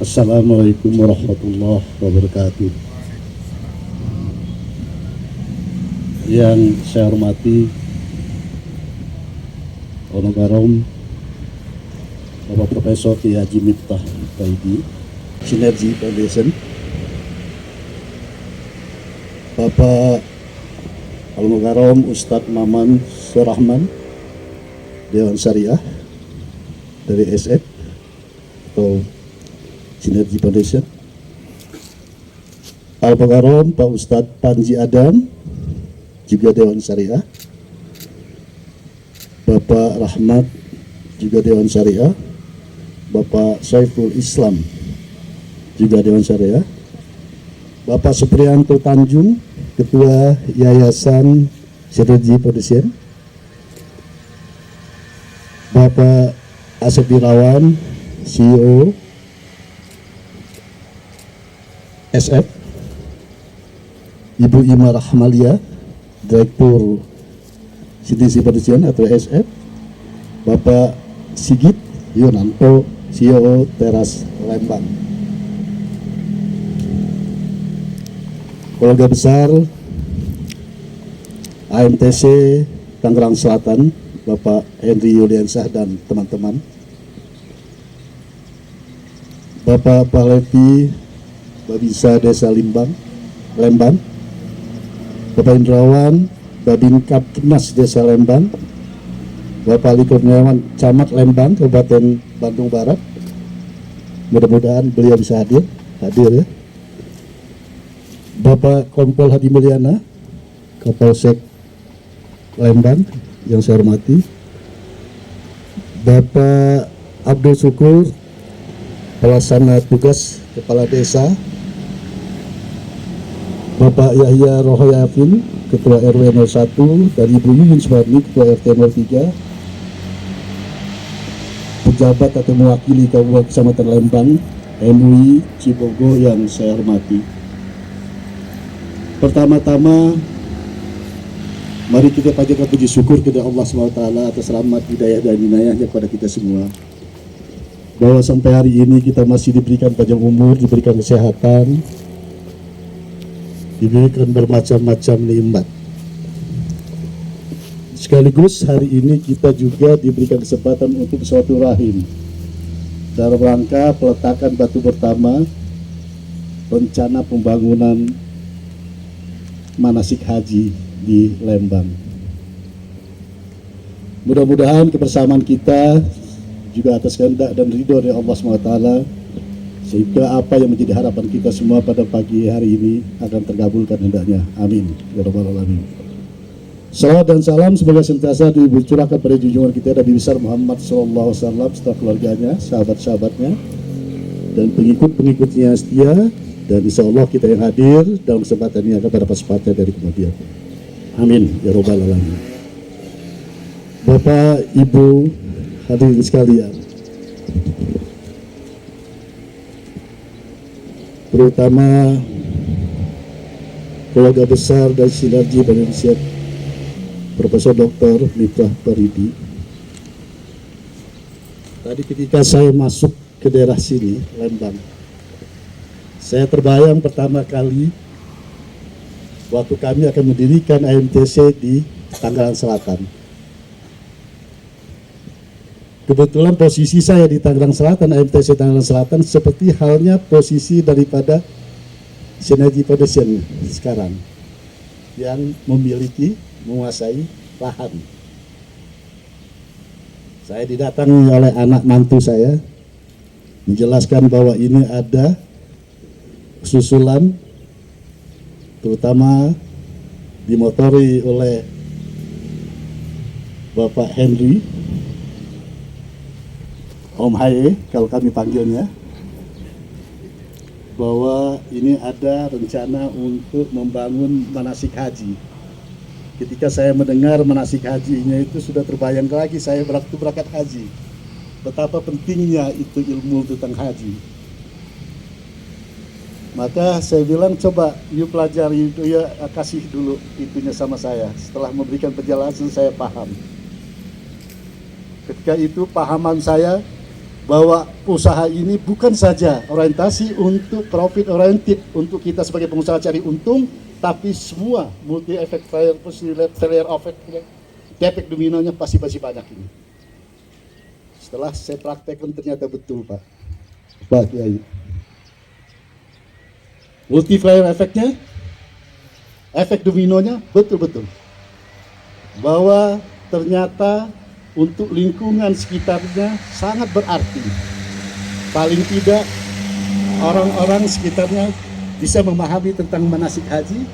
Assalamualaikum warahmatullahi wabarakatuh. Yang saya hormati Honorarum Bapak Profesor Kiai Haji Miftah Faidi, Sinergi Foundation, Bapak Honorarum Ustadz Maman Surahman, Dewan Syariah dari SF atau Sinergi Foundation, Al-Bakarom Pak Ustadz Panji Adam, juga Dewan Syariah, Bapak Rahmat, juga Dewan Syariah, Bapak Saiful Islam, juga Dewan Syariah, Bapak Supriyanto Tanjung, Ketua Yayasan Sinergi Foundation, Bapak Asep Irawan, CEO SF, Ibu Ima Rahmalia, Direktur Sinergi Foundation atau SF, Bapak Sigit Yunanto, CEO Teras Lembang, keluarga besar AMTC Tangerang Selatan, Bapak Henry Yuliansah dan teman-teman, Bapak Palevi Babinsa Desa Lembang, Bapak Indrawan Babin Kapkenas Desa Lembang, Bapak Ali Kurniawan Camat Lembang, Kabupaten Bandung Barat. Mudah-mudahan beliau bisa hadir ya. Bapak Kompol Hadi Mulyana, Kapolsek Lembang yang saya hormati, Bapak Abdul Syukur, Pelaksana Tugas Kepala Desa, Bapak Yahya Rohoyafin, Ketua RW 01, dan Ibu Yuyun Sumarni, Ketua RT 03, pejabat atau mewakili Kabupaten Kecamatan Lembang, MUI Cibogo yang saya hormati. Pertama-tama, mari kita panjatkan puji syukur kepada Allah SWT atas rahmat, hidayah, dan inayahnya kepada kita semua. Bahwa sampai hari ini kita masih diberikan panjang umur, diberikan kesehatan, diberikan bermacam-macam nikmat. Sekaligus hari ini kita juga diberikan kesempatan untuk silaturahim dalam rangka peletakan batu pertama rencana pembangunan manasik haji di Lembang. Mudah-mudahan kebersamaan kita juga atas kehendak dan ridho dari Allah SWT, sehingga apa yang menjadi harapan kita semua pada pagi hari ini akan terkabulkan hendaknya. Amin ya rabbal alamin. Salawat dan salam semoga sentiasa dicurahkan pada junjungan kita Nabi besar Muhammad SAW, serta keluarganya, sahabat-sahabatnya, dan pengikut-pengikutnya setia. Dan insya Allah kita yang hadir dalam kesempatan ini akan mendapat sepakat dari kemudian. Amin ya rabbal alamin. Bapak, Ibu, hadirin sekalian, terutama keluarga besar dan Sinergi Indonesia, Profesor Dr. Miftah Faidi. Tadi ketika saya masuk ke daerah sini, Lembang, saya terbayang pertama kali waktu kami akan mendirikan AMTC di Tangerang Selatan. Kebetulan posisi saya di Tangerang Selatan, AMTC Tangerang Selatan, seperti halnya posisi daripada Sinergi Foundation sekarang yang memiliki, menguasai lahan. Saya didatangi oleh anak mantu saya menjelaskan bahwa ini ada susulan, terutama dimotori oleh Bapak Henry, Om Haye kalau kami panggilnya, bahwa ini ada rencana untuk membangun manasik haji. Ketika saya mendengar manasik hajinya itu sudah terbayang lagi saya waktu berangkat haji, betapa pentingnya itu ilmu tentang haji. Maka saya bilang coba yuk pelajari itu ya, kasih dulu itunya sama saya. Setelah memberikan penjelasan saya paham. Ketika itu pahaman saya bahwa usaha ini bukan saja orientasi untuk profit oriented, untuk kita sebagai pengusaha cari untung, tapi semua multi effect player, player efek dominonya pasti banyak ini. Setelah saya praktekkan ternyata betul, Pak Kiai. Multiplier efeknya, efek dominonya betul-betul. Bahwa ternyata untuk lingkungan sekitarnya sangat berarti. Paling tidak orang-orang sekitarnya bisa memahami tentang manasik haji,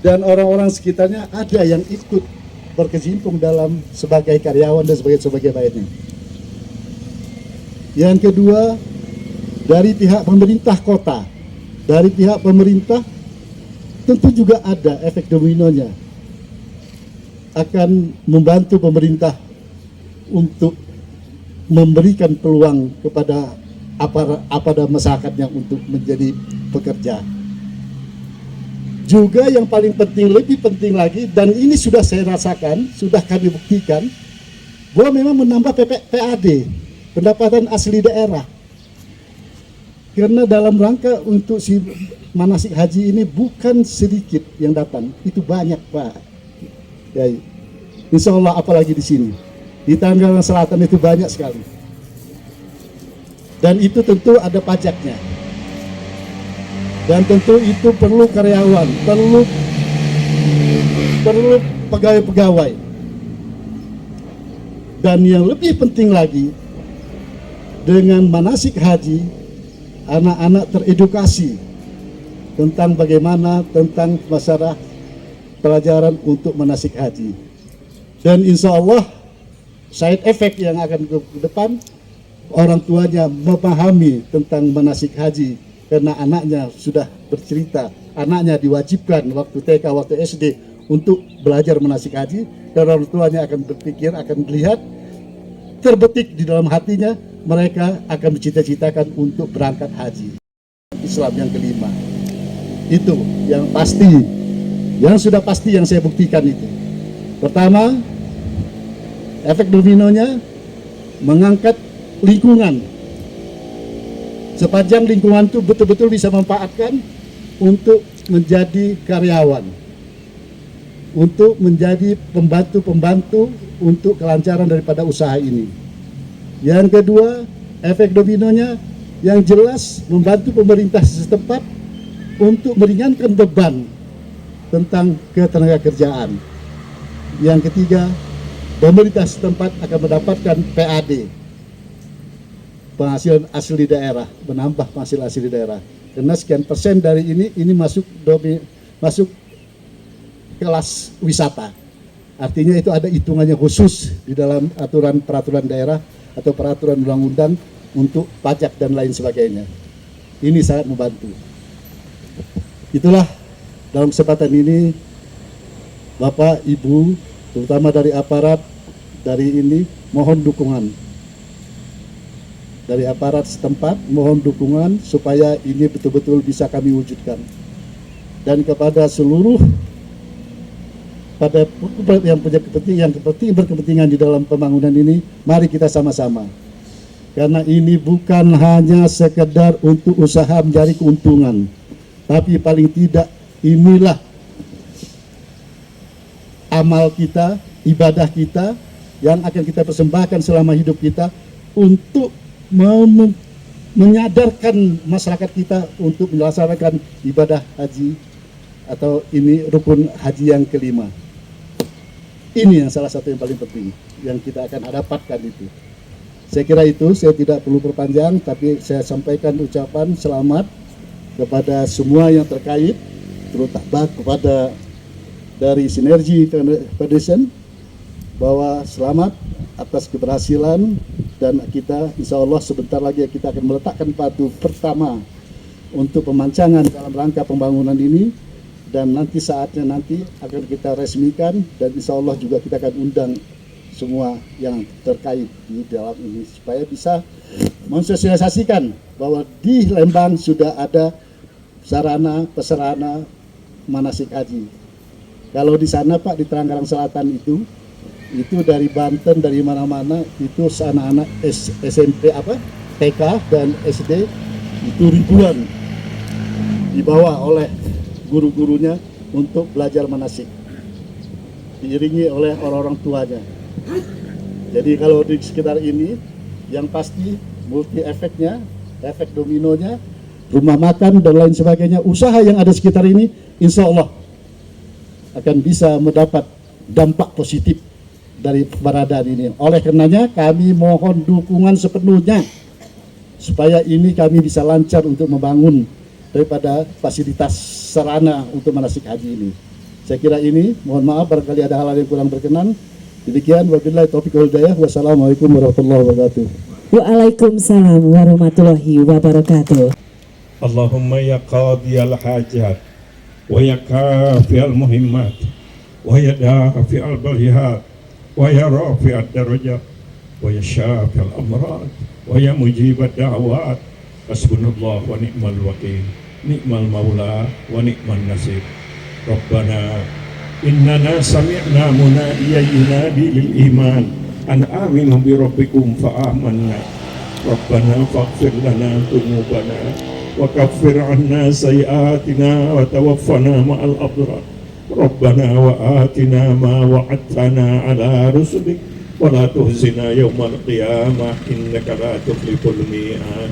dan orang-orang sekitarnya ada yang ikut berkecimpung dalam sebagai karyawan dan sebagai lainnya. Yang kedua, dari pihak pemerintah kota, dari pihak pemerintah tentu juga ada efek dominonya, akan membantu pemerintah untuk memberikan peluang kepada aparat masyarakatnya untuk menjadi pekerja. Juga yang paling penting, lebih penting lagi, dan ini sudah saya rasakan, sudah kami buktikan, bahwa memang menambah PAD, pendapatan asli daerah. Karena dalam rangka untuk si manasik haji ini bukan sedikit yang datang, itu banyak, Pak. Ya, insya Allah apalagi di sini. Di Tangerang Selatan itu banyak sekali. Dan itu tentu ada pajaknya. Dan tentu itu perlu karyawan, perlu pegawai-pegawai. Dan yang lebih penting lagi, dengan manasik haji, anak-anak teredukasi tentang bagaimana, tentang masalah pelajaran untuk manasik haji. Dan insya Allah side effect yang akan ke depan, orang tuanya memahami tentang manasik haji, karena anaknya sudah bercerita, anaknya diwajibkan waktu TK, waktu SD untuk belajar manasik haji, dan orang tuanya akan berpikir, akan melihat, terbetik di dalam hatinya, mereka akan mencita-citakan untuk berangkat haji. Islam yang kelima, itu yang pasti, yang sudah pasti yang saya buktikan itu. Pertama, efek dominonya mengangkat lingkungan. Sepanjang lingkungan itu betul-betul bisa memanfaatkan untuk menjadi karyawan, untuk menjadi pembantu-pembantu untuk kelancaran daripada usaha ini. Yang kedua, efek dominonya yang jelas membantu pemerintah setempat untuk meringankan beban tentang ketenagakerjaan. Yang ketiga, pemerintah setempat akan mendapatkan PAD, penghasilan asli daerah, menambah penghasilan asli daerah. Karena sekian persen dari ini masuk kelas wisata. Artinya itu ada hitungannya khusus di dalam aturan peraturan daerah atau peraturan undang-undang untuk pajak dan lain sebagainya. Ini sangat membantu. Itulah dalam kesempatan ini, Bapak, Ibu, terutama dari aparat, dari ini mohon dukungan. Dari aparat setempat mohon dukungan supaya ini betul-betul bisa kami wujudkan. Dan kepada seluruh pada yang punya berkepentingan di dalam pembangunan ini, mari kita sama-sama. Karena ini bukan hanya sekedar untuk usaha mencari keuntungan, tapi paling tidak inilah amal kita, ibadah kita yang akan kita persembahkan selama hidup kita untuk menyadarkan masyarakat kita untuk melaksanakan ibadah haji atau ini rukun haji yang kelima. Ini yang salah satu yang paling penting yang kita akan dapatkan itu. Saya kira itu, saya tidak perlu perpanjang, tapi saya sampaikan ucapan selamat kepada semua yang terkait, terutama kepada dari Sinergi Foundation, bahwa selamat atas keberhasilan, dan kita insya Allah sebentar lagi kita akan meletakkan batu pertama untuk pemancangan dalam rangka pembangunan ini. Dan nanti saatnya nanti akan kita resmikan, dan insya Allah juga kita akan undang semua yang terkait di dalam ini supaya bisa mensosialisasikan bahwa di Lembang sudah ada sarana prasarana manasik haji. Kalau di sana, Pak, di Tangerang Selatan itu itu dari Banten, dari mana-mana, itu anak-anak SMP TK dan SD itu ribuan dibawa oleh guru-gurunya untuk belajar manasik, diiringi oleh orang-orang tuanya. Jadi kalau di sekitar ini yang pasti multi efeknya, efek dominonya, rumah makan dan lain sebagainya, usaha yang ada sekitar ini insya Allah akan bisa mendapat dampak positif dari keberadaan ini. Oleh karenanya kami mohon dukungan sepenuhnya supaya ini kami bisa lancar untuk membangun daripada fasilitas sarana untuk manasik haji ini. Saya kira ini, mohon maaf barangkali ada hal-hal yang kurang berkenan. Demikian, wabillahi taufiq wal hidayah. Wassalamualaikum warahmatullahi wabarakatuh. Waalaikumsalam warahmatullahi wabarakatuh. Allahumma ya qadiyal hajat wa ya kafiyal muhimmat wa ya dafi'al balihat wa ya rafi'ad darajat wa ya syafi'al amrad wa ya mujibad da'wat. Hasbunallah wa ni'mal wakil, ni'mal maula wa ni'man nasir. Rabbana innana sami'na munadiyan yunadi lil iman an aminu bi rabbikum fa amanna. Rabbana faghfir lana dzunubana wa kaffir 'anna sayyi'atina wa tawaffana ma'al abrar. Rabbana wa atina ma wa'adtana 'ala rusulik wa la tuhzina yawmal qiyamah innaka la tukhliful mi'ad.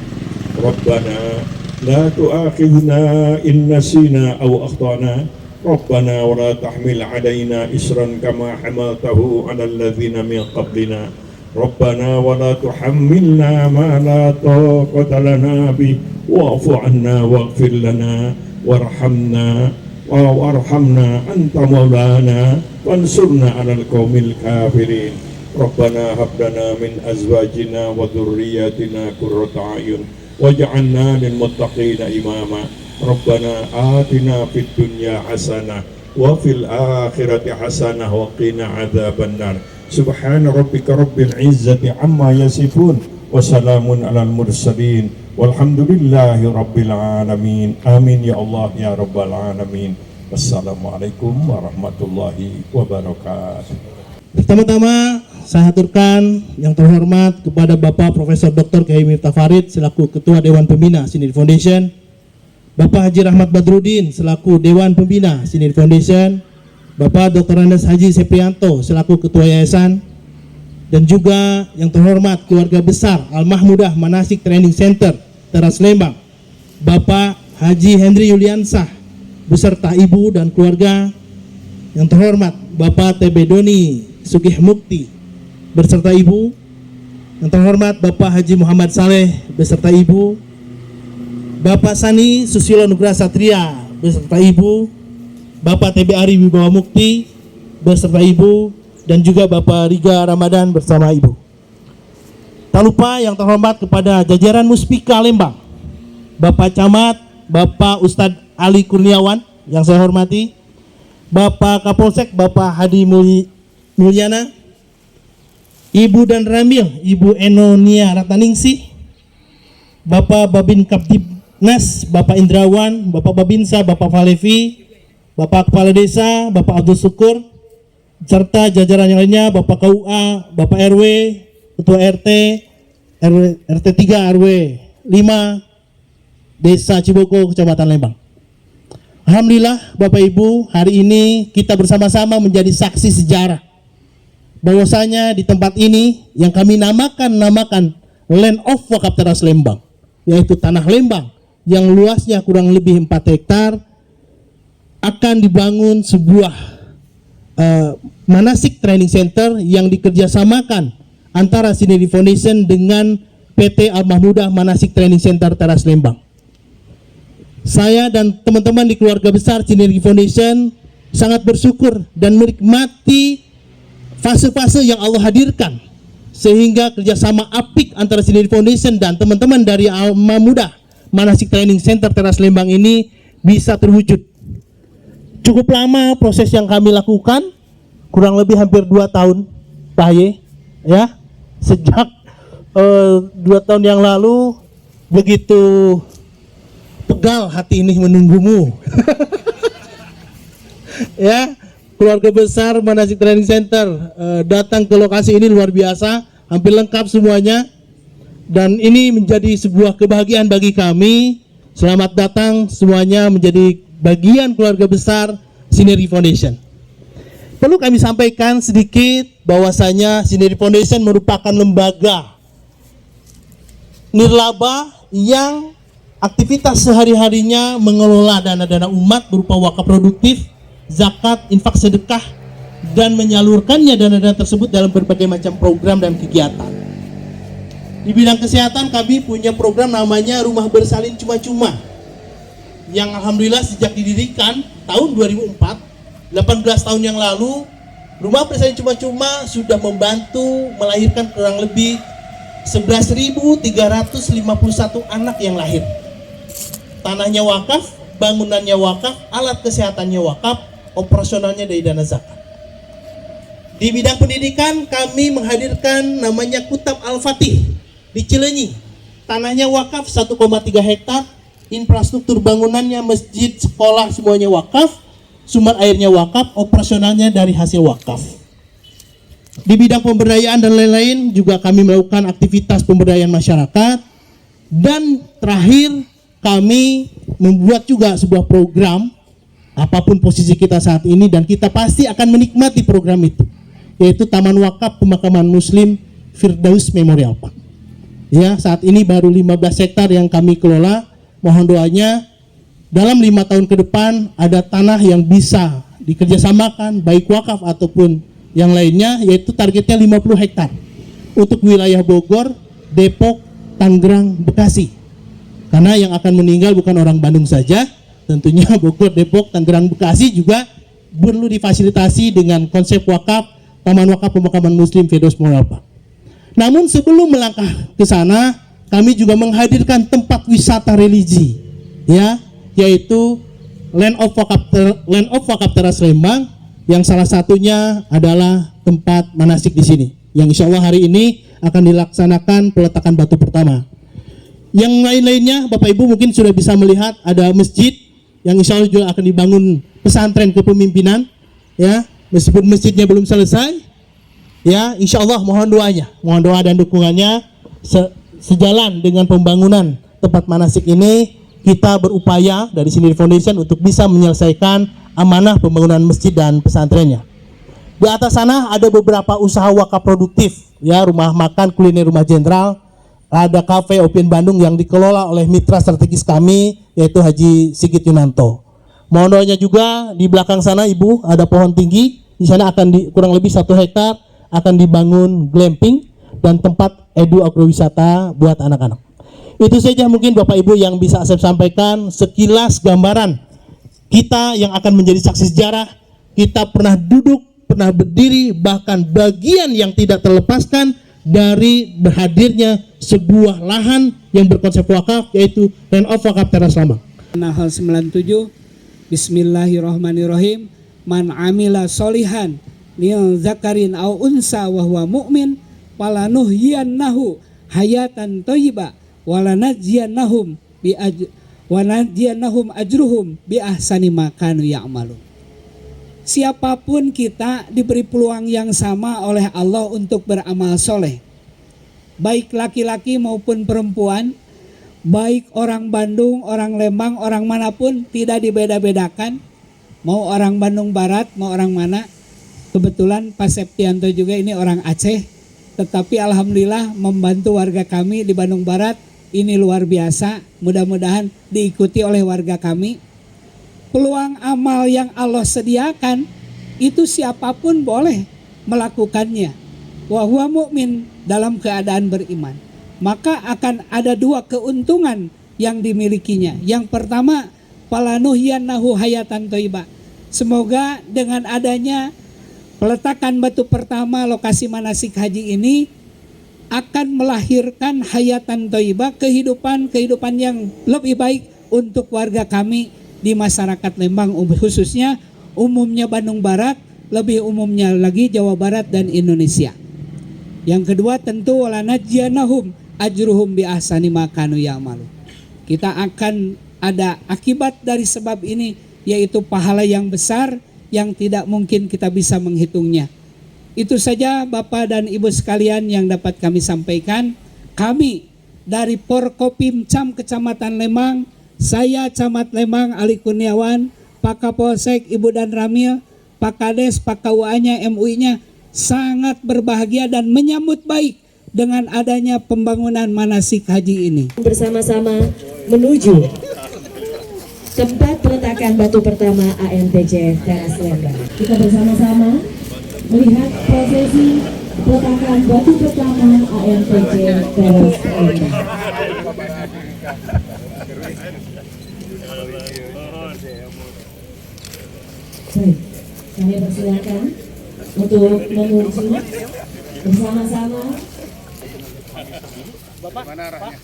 Rabbana la tu'akhidhna in nasina aw akhtana. Rabbana wa la tahmil 'alaina isran kama hamaltahu 'alal ladzina min qablina. Rabbana wa la tuhammilna ma la taqata lana bih wa'fu 'anna waghfir lana warhamna warhamna anta maulana wansurna 'alal qaumil kafirin. Rabbana hab lana min azwajina wa dhurriyyatina qurrata a'yun waj'alna lil muttaqina imama. Rabbana atina fid dunya hasanah wa fil akhirati hasanah wa qina adzabannar. Subhana rabbika rabbil izzati amma yasifun wa salamun alal mursalin walhamdulillahi rabbil alamin. Amin ya Allah ya rabbal alamin. Wassalamualaikum warahmatullahi wabarakatuh. Pertama-tama saya haturkan yang terhormat kepada Bapak Profesor Dr. Kiai Miftah Farid selaku Ketua Dewan Pembina Sindir Foundation, Bapak Haji Rahmat Badrudin selaku Dewan Pembina Sindir Foundation, Bapak Dr. Andes Haji Seprianto selaku Ketua Yayasan, dan juga yang terhormat keluarga besar Al-Mahmudah Manasik Training Center Teras Lembang, Bapak Haji Hendri Yuliansah beserta ibu dan keluarga. Yang terhormat Bapak TB Doni Sugih Mukti beserta ibu. Yang terhormat Bapak Haji Muhammad Saleh beserta ibu, Bapak Sani Susilo Nugraha Satria beserta ibu, Bapak TB Ari Wibawa Mukti beserta ibu, dan juga Bapak Riga Ramadan bersama ibu. Tak lupa yang terhormat kepada jajaran Muspika Lembang, Bapak Camat, Bapak Ustadz Ali Kurniawan yang saya hormati, Bapak Kapolsek Bapak Hadi Mulyana, Ibu dan Ramil Ibu Enonia Ratnaningsih, Bapak Babin Kaptibnas Bapak Indrawan, Bapak Babinsa Bapak Falevi, Bapak Kepala Desa Bapak Abdul Syukur, serta jajaran yang lainnya, Bapak KUA, Bapak RW, Ketua RT, RT 3 RW 5 Desa Ciboko Kecamatan Lembang. Alhamdulillah Bapak Ibu, hari ini kita bersama-sama menjadi saksi sejarah bahwasanya di tempat ini yang kami namakan Land of Wakaf Teras Lembang, yaitu Tanah Lembang yang luasnya kurang lebih 4 hektar, akan dibangun sebuah manasik training center yang dikerjasamakan antara Sindir Foundation dengan PT Al-Mahmudah Manasik Training Center Teras Lembang. Saya dan teman-teman di keluarga besar Sindir Foundation sangat bersyukur dan menikmati fase-fase yang Allah hadirkan, sehingga kerjasama apik antara Sindir Foundation dan teman-teman dari Al-Mahmudah Manasik Training Center Teras Lembang ini bisa terwujud. Cukup lama proses yang kami lakukan, kurang lebih hampir 2 tahun, Pak Ye, ya. Sejak 2 tahun yang lalu, begitu pegal hati ini menunggumu. Ya, keluarga besar Manasik Training Center datang ke lokasi ini luar biasa, hampir lengkap semuanya. Dan ini menjadi sebuah kebahagiaan bagi kami. Selamat datang semuanya menjadi bagian keluarga besar Synergy Foundation. Perlu kami sampaikan sedikit bahwasanya Synergy Foundation merupakan lembaga nirlaba yang aktivitas sehari-harinya mengelola dana-dana umat berupa wakaf produktif, zakat, infak, sedekah, dan menyalurkannya dana-dana tersebut dalam berbagai macam program dan kegiatan. Di bidang kesehatan kami punya program namanya Rumah Bersalin Cuma-Cuma, yang alhamdulillah sejak didirikan tahun 2004, 18 tahun yang lalu, Rumah Bersalin Cuma-Cuma sudah membantu melahirkan kurang lebih 11.351 anak yang lahir. Tanahnya wakaf, bangunannya wakaf, alat kesehatannya wakaf, operasionalnya dari dana zakat. Di bidang pendidikan kami menghadirkan namanya Kutab Al-Fatih di Cileunyi. Tanahnya wakaf 1,3 hektar, infrastruktur bangunannya masjid, sekolah semuanya wakaf, sumber airnya wakaf, operasionalnya dari hasil wakaf. Di bidang pemberdayaan dan lain-lain juga kami melakukan aktivitas pemberdayaan masyarakat. Dan terakhir kami membuat juga sebuah program, apapun posisi kita saat ini, dan kita pasti akan menikmati program itu, yaitu Taman Wakaf Pemakaman Muslim Firdaus Memorial Park. Ya, saat ini baru 15 hektar yang kami kelola. Mohon doanya dalam 5 tahun ke depan ada tanah yang bisa dikerjasamakan baik wakaf ataupun yang lainnya, yaitu targetnya 50 hektar untuk wilayah Bogor, Depok, Tangerang, Bekasi. Karena yang akan meninggal bukan orang Bandung saja, tentunya Bogor, Depok, Tangerang, Bekasi juga perlu difasilitasi dengan konsep wakaf Taman Wakaf Pemakaman Muslim Firdaus Memorial Park. Namun sebelum melangkah ke sana, kami juga menghadirkan tempat wisata religi, ya, yaitu Land of Wakaf Teras Lembang, yang salah satunya adalah tempat manasik di sini, yang insya Allah hari ini akan dilaksanakan peletakan batu pertama. Yang lain-lainnya Bapak Ibu mungkin sudah bisa melihat ada masjid yang insya Allah juga akan dibangun pesantren kepemimpinan, ya, meskipun masjidnya belum selesai. Ya, insya Allah mohon doanya, mohon doa dan dukungannya. Sejalan dengan pembangunan tempat manasik ini, kita berupaya dari Synergy Foundation untuk bisa menyelesaikan amanah pembangunan masjid dan pesantrennya. Di atas sana ada beberapa usaha wakaf produktif, ya, rumah makan kuliner rumah jenderal, ada kafe Open Bandung yang dikelola oleh mitra strategis kami, yaitu Haji Sigit Yunanto. Mohon doanya juga. Di belakang sana Ibu ada pohon tinggi, di sana akan kurang lebih 1 hektar akan dibangun glamping dan tempat edu agrowisata buat anak-anak. Itu saja mungkin Bapak Ibu yang bisa saya sampaikan sekilas gambaran kita yang akan menjadi saksi sejarah. Kita pernah duduk, pernah berdiri, bahkan bagian yang tidak terlepaskan dari berhadirnya sebuah lahan yang berkonsep wakaf, yaitu Land of Wakaf Teras Lembang. Nahl 97, Bismillahirrahmanirrahim. Man amila solihan min zakarin au unsa wa huwa mu'min falanuhyiyannahu hayatan thayyibah walanajziyannahum ajruhum bi ahsani ma kanu ya'malun. Siapapun kita diberi peluang yang sama oleh Allah untuk beramal soleh, baik laki-laki maupun perempuan, baik orang Bandung, orang Lembang, orang manapun, tidak dibeda-bedakan, mau orang Bandung Barat, mau orang mana. Kebetulan Pak Septianto juga ini orang Aceh, tetapi alhamdulillah membantu warga kami di Bandung Barat. Ini luar biasa, mudah-mudahan diikuti oleh warga kami. Peluang amal yang Allah sediakan itu siapapun boleh melakukannya. Wa huwa mu'min, dalam keadaan beriman. Maka akan ada 2 keuntungan yang dimilikinya. Yang pertama, falanuhyiyannahu hayatan thayyibah. Semoga dengan adanya peletakan batu pertama lokasi manasik haji ini akan melahirkan hayatan thayyibah, kehidupan yang lebih baik untuk warga kami di masyarakat Lembang, khususnya umumnya Bandung Barat, lebih umumnya lagi Jawa Barat dan Indonesia. Yang kedua tentu walanajziyanahum ajruhum bi ahsani ma kanu ya'malu. Kita akan ada akibat dari sebab ini, yaitu pahala yang besar yang tidak mungkin kita bisa menghitungnya. Itu saja Bapak dan Ibu sekalian yang dapat kami sampaikan. Kami dari Porkopimcam Kecamatan Lembang, saya Camat Lembang Ali Kurniawan, Pak Kapolsek Ibu Dan Ramil, Pak Kades, Pak KUA-nya, MUI-nya sangat berbahagia dan menyambut baik dengan adanya pembangunan manasik haji ini. Bersama-sama menuju tempat peletakan batu pertama AMTC Teras Lembang. Kita bersama-sama melihat prosesi peletakan batu pertama AMTC Teras Lembang. Baik, saya persilakan untuk menuju bersama-sama. Mana arahnya?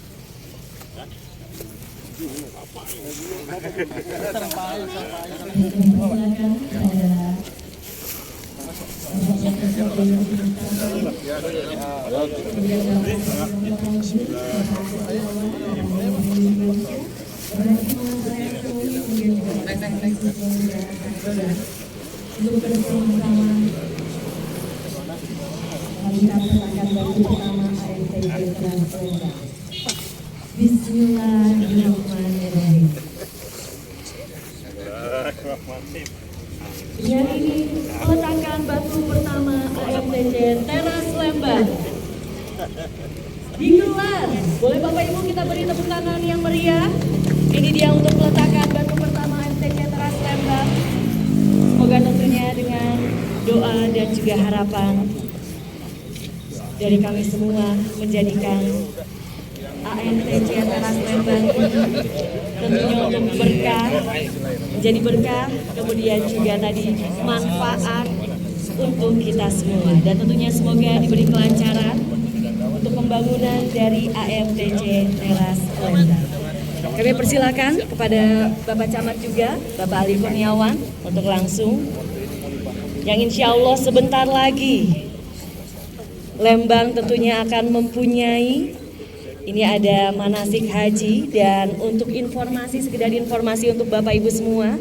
Bismillahirrahmanirrahim. Yang ini peletakan batu pertama AMTC Teras Lembang digelar. Boleh Bapak Ibu kita beri tepuk tangan yang meriah. Ini dia untuk peletakan batu pertama AMTC Teras Lembang. Semoga tentunya dengan doa dan juga harapan dari kami semua menjadikan AMTC Teras Lembang ini tentunya untuk berkah, menjadi berkah, kemudian juga tadi manfaat untuk kita semua, dan tentunya semoga diberi kelancaran untuk pembangunan dari AMTC Teras Lembang. Kami persilakan kepada Bapak Camat juga, Bapak Ali Kurniawan, untuk langsung yang insya Allah sebentar lagi Lembang tentunya akan mempunyai, ini ada manasik haji. Dan untuk informasi, sekedar informasi untuk Bapak Ibu semua,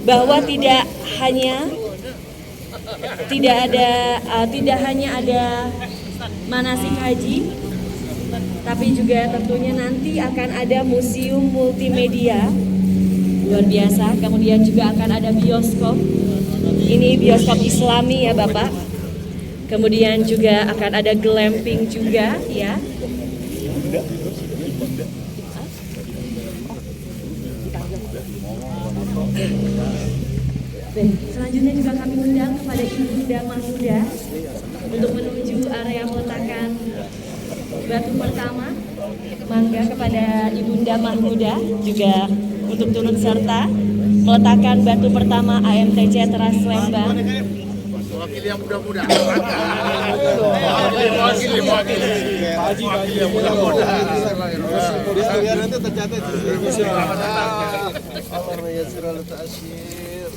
bahwa tidak hanya ada manasik haji, tapi juga tentunya nanti akan ada museum multimedia luar biasa. Kemudian juga akan ada bioskop, ini bioskop Islami ya Bapak. Kemudian juga akan ada glamping juga ya. Selanjutnya juga kami undang kepada Ibunda Mahmuda untuk menuju area peletakan batu pertama. Mangga kepada Ibunda Mahmuda juga untuk turut serta meletakkan batu pertama AMTC Teras Lembang. Wakil yang muda-muda. Wakil yang muda-muda. Biar nanti tercatat. Allah yassir al-ta'syir.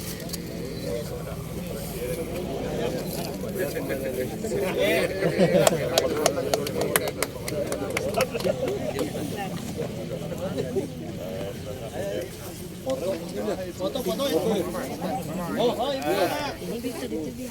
Foto-foto itu. Oh, ini bisa dicuri.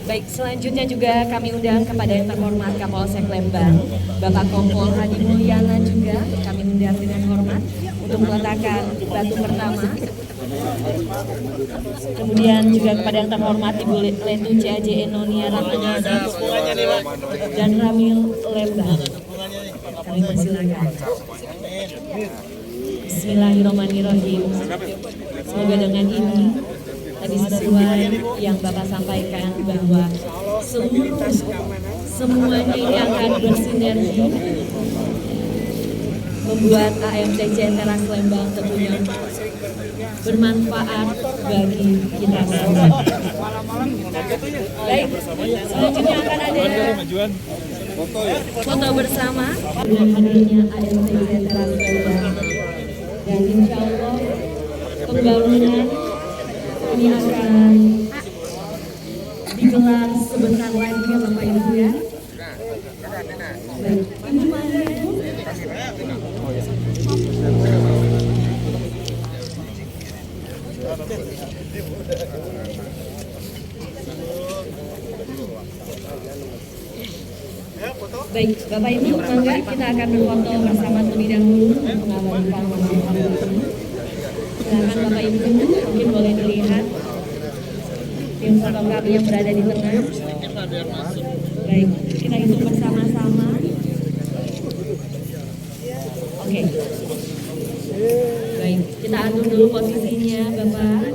Baik, selanjutnya juga kami undang kepada yang terhormat Kapolsek Lembang, Bapak Kompol Hadi Mulyana juga kami undang dengan hormat untuk meletakkan batu pertama. Kemudian juga kepada yang terhormat Ibu Letu CAJ Enonia Rahmanyani dan Ramil Lembang. Kami persilakan. Bismillahirrahmanirrahim. Semoga dengan ini tadi sesuai yang Bapak sampaikan bahwa semuanya ini akan bersinergi membuat AMTC Teras Lembang tentunya bermanfaat bagi kita semua. Baik, selanjutnya akan ada foto bersama dengan hadirnya AMTC Teras Lembang, dan insya Allah pembangunan ini akan digelar sebentar lagi ya Bapak Ibu ya. Baik, Ibu Marian. Baik, Bapak Ibu, mangga kita akan berfoto bersama terlebih dahulu untuk mengabadikan momen ini. Silakan Bapak Ibu, mungkin boleh dilihat tim fotografer yang berada di tengah. Baik, kita hitung bersama-sama. Oke. Baik, kita atur dulu posisinya, Bapak.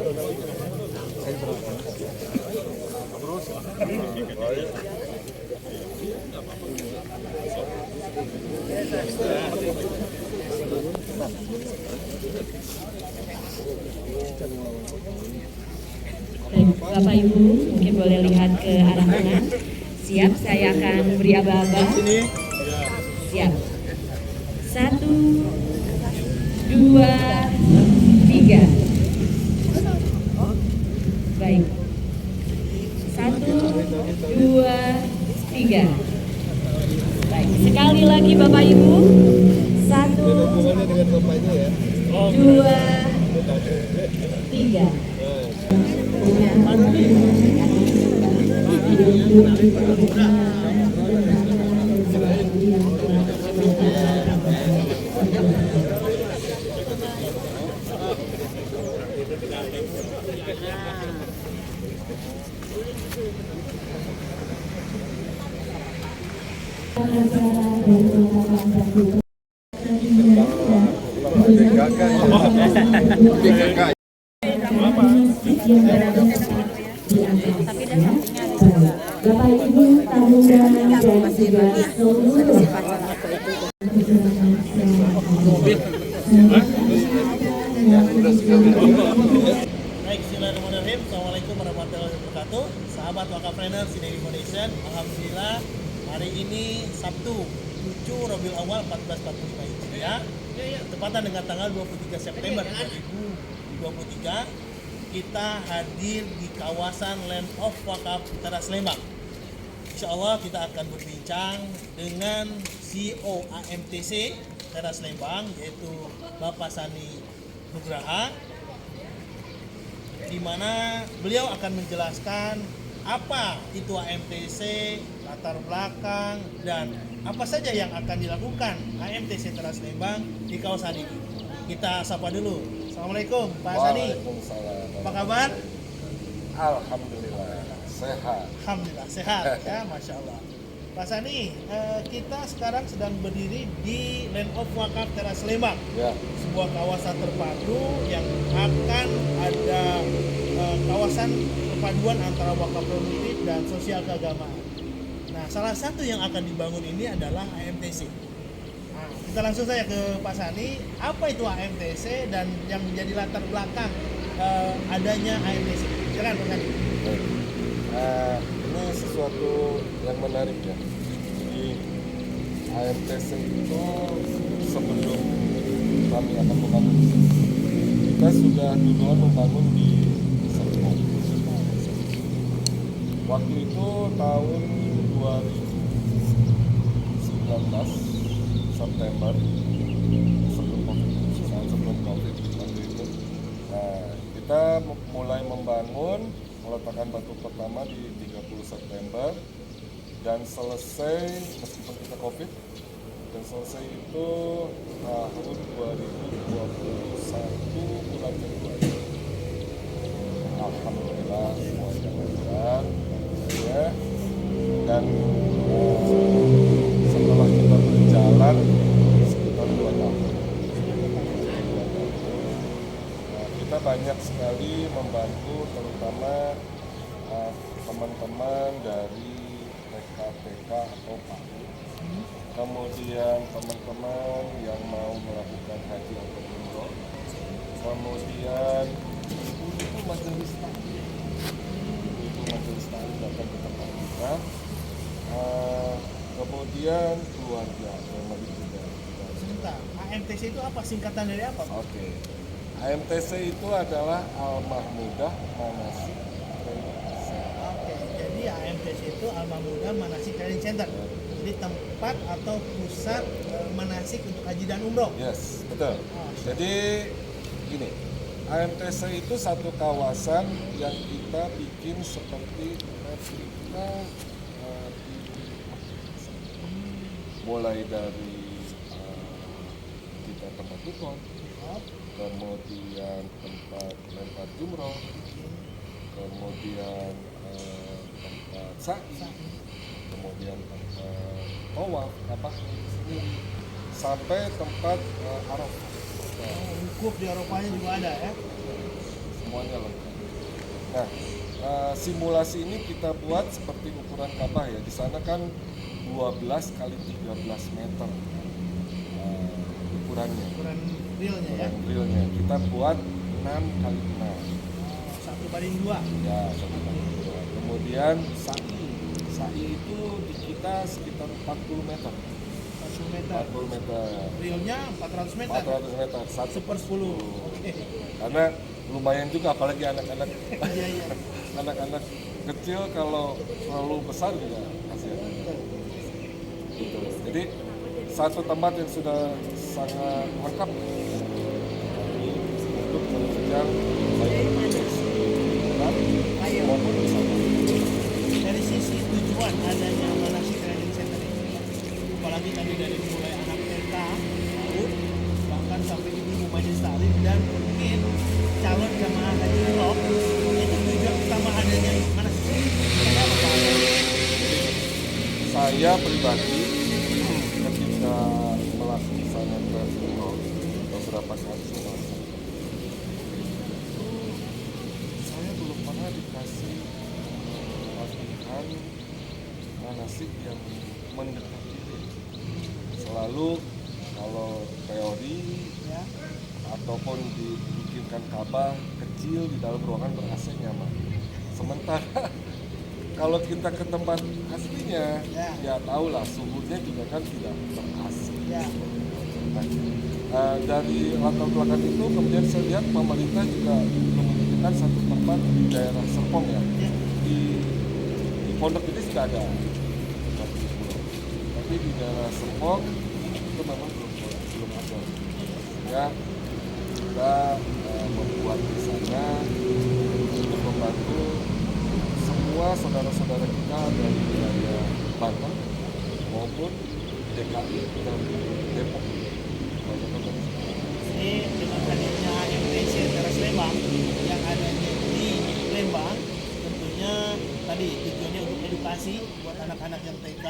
Baik, Bapak Ibu mungkin boleh lihat ke arah tengah. Siap, saya akan beri aba-aba. Siap. 1, 2, 3. Baik. 1, 2, 3. Baik, sekali lagi Bapak Ibu. 1, 2, 3. Bapak Ibu tamu undangan dan juga seluruh Baik, bismillahirrahmanirrahim. Assalamualaikum warahmatullahi wabarakatuh. Sahabat Wakafpreneur Sinedi Foundation, alhamdulillah hari ini Sabtu 7 Rabiul Awal 1445 Hijriah, bertepatan dengan tanggal 23 September 2023, kita hadir di kawasan Land of Wakaf Teras Lembang. Insya Allah kita akan berbincang dengan CEO AMTC Teras Lembang, yaitu Bapak Sani Nugraha, di mana beliau akan menjelaskan apa itu AMTC, latar belakang, dan apa saja yang akan dilakukan AMTC Teras Lembang di kawasan ini. Kita sapa dulu. Assalamualaikum Pak Sani. Waalaikumsalam. Apa kabar? Alhamdulillah sehat. Alhamdulillah sehat ya, Masya Allah. Pak Sani, kita sekarang sedang berdiri di Land of Wakaf Teras Lembang, Ya, sebuah kawasan terpadu yang akan ada kawasan perpaduan antara wakaf produktif dan sosial keagamaan. Nah, salah satu yang akan dibangun ini adalah AMTC. Nah, kita langsung saja ke Pak Sani, apa itu AMTC dan yang menjadi latar belakang adanya AMTC? Silakan Pak Sani. baik. Ini sesuatu yang menarik ya. Jadi AMTC itu sebelum kami akan membangun, kita sudah duluan membangun di Serpong. Waktu itu tahun 2019 September, sebelum COVID waktu itu. Nah, kita mulai membangun, meletakkan batu pertama di 30 September dan selesai, meskipun kita COVID, dan selesai itu tahun 2021 bulan Februari. Alhamdulillah semuanya lancar ya. Dan setelah kita berjalan sekitar 2 tahun, kita banyak sekali membantu terutama teman-teman dari TK atau PAU, kemudian teman-teman yang mau melakukan haji atau umroh, kemudian itu majelis taklim datang ke tempat kita, kemudian keluarga family juga. Sebentar, AMTC itu apa? Singkatan dari apa, Pak? Oke. AMTC itu adalah Al-Mahmudah Manasik Training Center. Oke, jadi AMTC itu Al-Mahmudah Manasik Training Center. Jadi tempat atau pusat manasik untuk haji dan umroh. Yes, betul. Jadi gini, AMTC itu satu kawasan yang kita bikin seperti replika mulai dari kita tempat dukun, kemudian tempat lempar jumroh, kemudian tempat sa'i, kemudian tempat tawaf, sampai tempat Arafah. Wukuf di Eropanya juga ada ya. Semuanya lengkap. Nah, simulasi ini kita buat seperti ukuran Ka'bah ya. Di sana kan 12 kali 13 meter ukurannya. Ukuran realnya ya. Ukuran realnya. Kita buat 6 kali 6. 1:2. Ya, 1/2. Kemudian sa'i itu di kita sekitar 40 meter. 40 meter. 40 meter. Realnya 400 meter. 400 meter. 1/10. Oke. Karena lumayan juga apalagi anak-anak. Iya iya. Anak-anak kecil kalau terlalu besar juga kasihan. Gitu. Jadi satu tempat yang sudah sangat lengkap untuk menunjang maupun wisata. Dari sisi tujuan adanya manasik training center ini, apalagi tadi dari mulai anak TK, PAUD, bahkan sampai ibu majelis taklim dan mungkin calon jamaah haji umroh, itu tujuan utama adanya manasik ini apa Pak? Saya pribadi ketika melaksanakan umroh beberapa kali saya belum pernah dikasih latihan manasik yang mendekati diri. Selalu kalau teori Ya, ataupun dibikinkan Ka'bah kecil di dalam ruangan ber-AC nyaman. Sementara kalau kita ke tempat aslinya, ya tahulah suhunya juga kan tidak ber-AC. ya. Nah, dari latar belakang itu kemudian saya lihat pemerintah juga memiliki satu tempat di daerah Serpong ya. Di Pondok Gede sudah ada, tapi di daerah Serpong itu memang belum ada. Ya, kita membuat di sana untuk membantu semua saudara-saudara kita dari wilayah Banten maupun DKI dan Depok. Ini dengan hadirnya AMTC Teras Lembang yang adanya di Lembang, tentunya tadi tujuannya untuk edukasi buat anak-anak yang TK,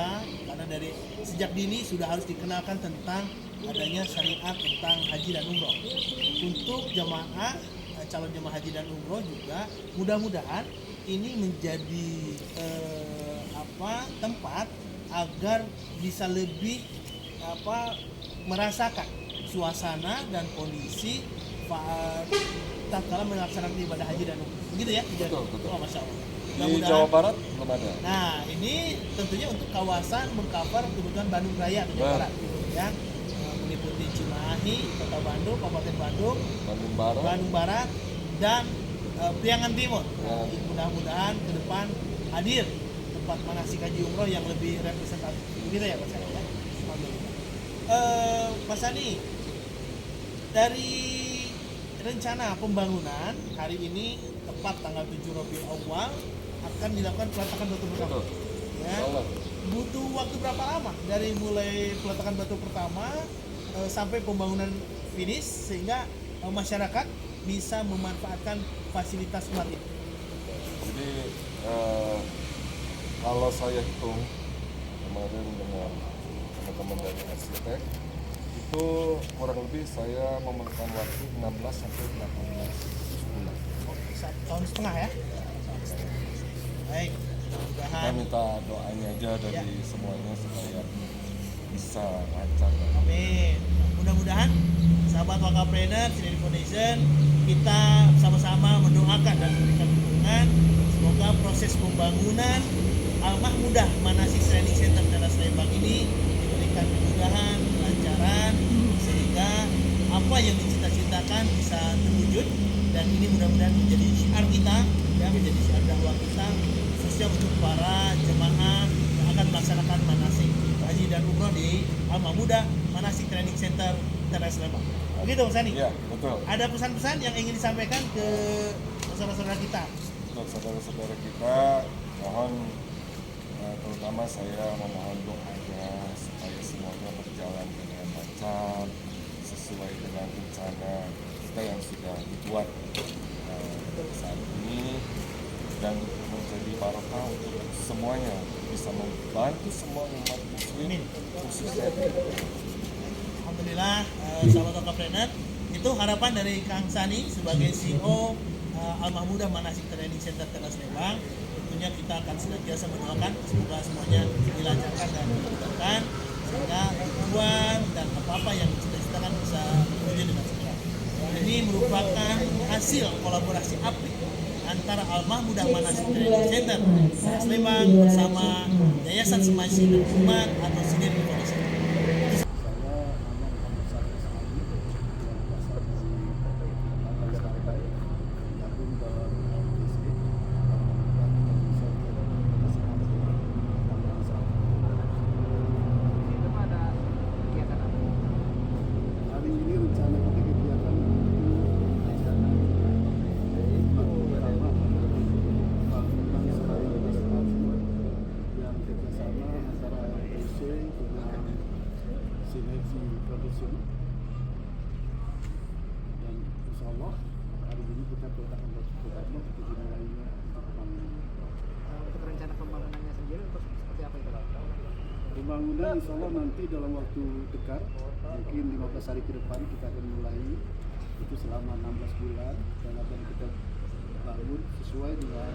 karena dari sejak dini sudah harus dikenalkan tentang adanya syariat tentang haji dan umroh. Untuk jamaah calon jamaah haji dan umroh juga mudah-mudahan ini menjadi tempat agar bisa lebih merasakan suasana dan kondisi tatkala melaksanakan ibadah haji dan umroh. Begitu ya? Betul. Oh, Masya Allah. Di Jawa Barat belum ada. Nah, ini tentunya untuk kawasan mengcover kebutuhan Bandung Raya atau Jawa Barat, ya. Meliputi Cimahi, Kota Bandung, Kabupaten Bandung, Bandung Barat, dan Priangan Timur. Nah, mudah-mudahan ke depan hadir tempat manasik haji umroh yang lebih representatif. Begitu ya, Pak Sani? Ya? Mas Sani, dari rencana pembangunan hari ini tepat tanggal 7 Rabiul Awal akan dilakukan peletakan batu pertama. Ya. Butuh waktu berapa lama dari mulai peletakan batu pertama sampai pembangunan finish sehingga masyarakat bisa memanfaatkan fasilitas smart ini? Jadi kalau saya hitung kemarin dengan teman-teman dari arsitek itu kurang lebih saya memerlukan waktu 16 sampai 18 bulan. 1,5 tahun ya? Baik, Kita mudah-mudahan. minta doanya aja dari semuanya supaya bisa lancar. Amin. Mudah-mudahan sahabat Wakapreneur Sinergi Foundation kita sama-sama mendoakan dan memberikan dukungan semoga proses pembangunan Al-Mahmudah Manasik Training Center Teras Lembang ini diberikan kemudahan, kelancaran sehingga apa yang dicita-citakan bisa terwujud terwujud, dan ini mudah-mudahan menjadi syiar kita, ya, menjadi syiar dakwah kita khususnya untuk para jemaah yang akan melaksanakan manasik haji dan umroh di Al-Mahmudah Manasik Training Center TNS Lembang. Begitu Mas Sani? Iya, betul. Ada pesan-pesan yang ingin disampaikan ke saudara-saudara kita? Untuk saudara-saudara kita, mohon terutama saya memohon doanya supaya semuanya berjalan dengan lancar sesuai dengan rencana kita yang sudah dibuat saat ini, dan menjadi barokah untuk semuanya, bisa membantu semua umat muslim khususnya. Alhamdulillah, sahabat entrepreneur, itu harapan dari Kang Sani sebagai CEO Al-Mahmudah Manasik Training Center TNS Lembang. Tentunya kita akan senantiasa mendoakan semoga semuanya dilancarkan dan dimudahkan sehingga tujuan dan apa-apa yang dicita-citakan bisa terwujud dengan segera. Ini merupakan hasil kolaborasi apik antara Al-Mahmudah Manasik Training Center TNS Lembang bersama Yayasan Semasi dan Umat atau Sinergi Foundation. Hari ini rencana kita kegiatan yang kerjasama antara LC dengan Sinergi Production, dan insya Allah hari ini kita akan bertemu untuk dimulainya pembangunan. Untuk rencana pembangunannya sendiri untuk seperti apa itu? Pembangunan insya Allah nanti dalam waktu dekat, mungkin 15 hari ke depan kita akan mulai, itu selama 16 bulan, dan akan kita bangun sesuai dengan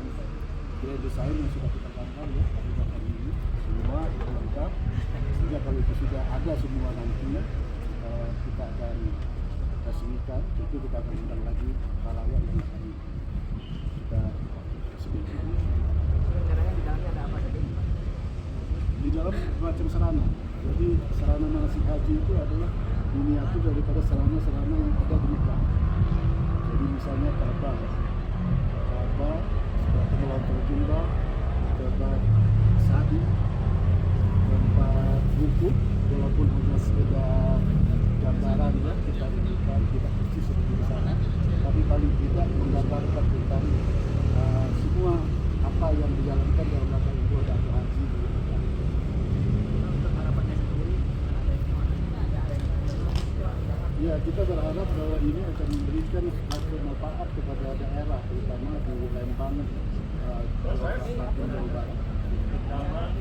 grand design yang sudah kita bangun ya, hari ini semua lengkap, sehingga kalau itu sudah ada semua nanti kita akan resmikan, itu kita akan undang lagi halayak yang akan kita resmikan. Rencananya di dalamnya ada apa saja? Di dalam macam sarana. Jadi sarana manasik haji itu adalah miniatur daripada sarana-sarana yang ada di Mekah. Jadi misalnya Ka'bah, tempat jumrah, tempat sa'i, tempat wukuf, walaupun hanya sekedar gambaran ya, kita berikan tidak persis seperti di sana, tapi paling tidak menggambarkan tentang semua apa yang dijalankan dalam rangka ibadah atau haji. Ya, kita berharap bahwa ini akan memberikan manfaat kepada daerah, terutama di Lembang, Jawa Barat,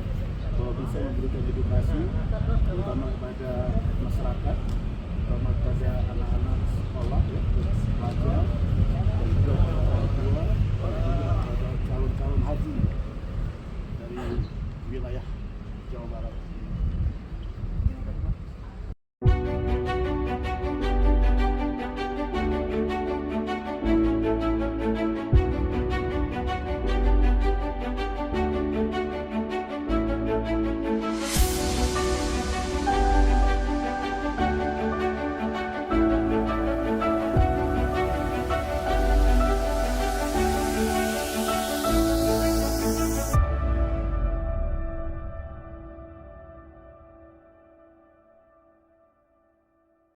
bahwa bisa memberikan edukasi, terutama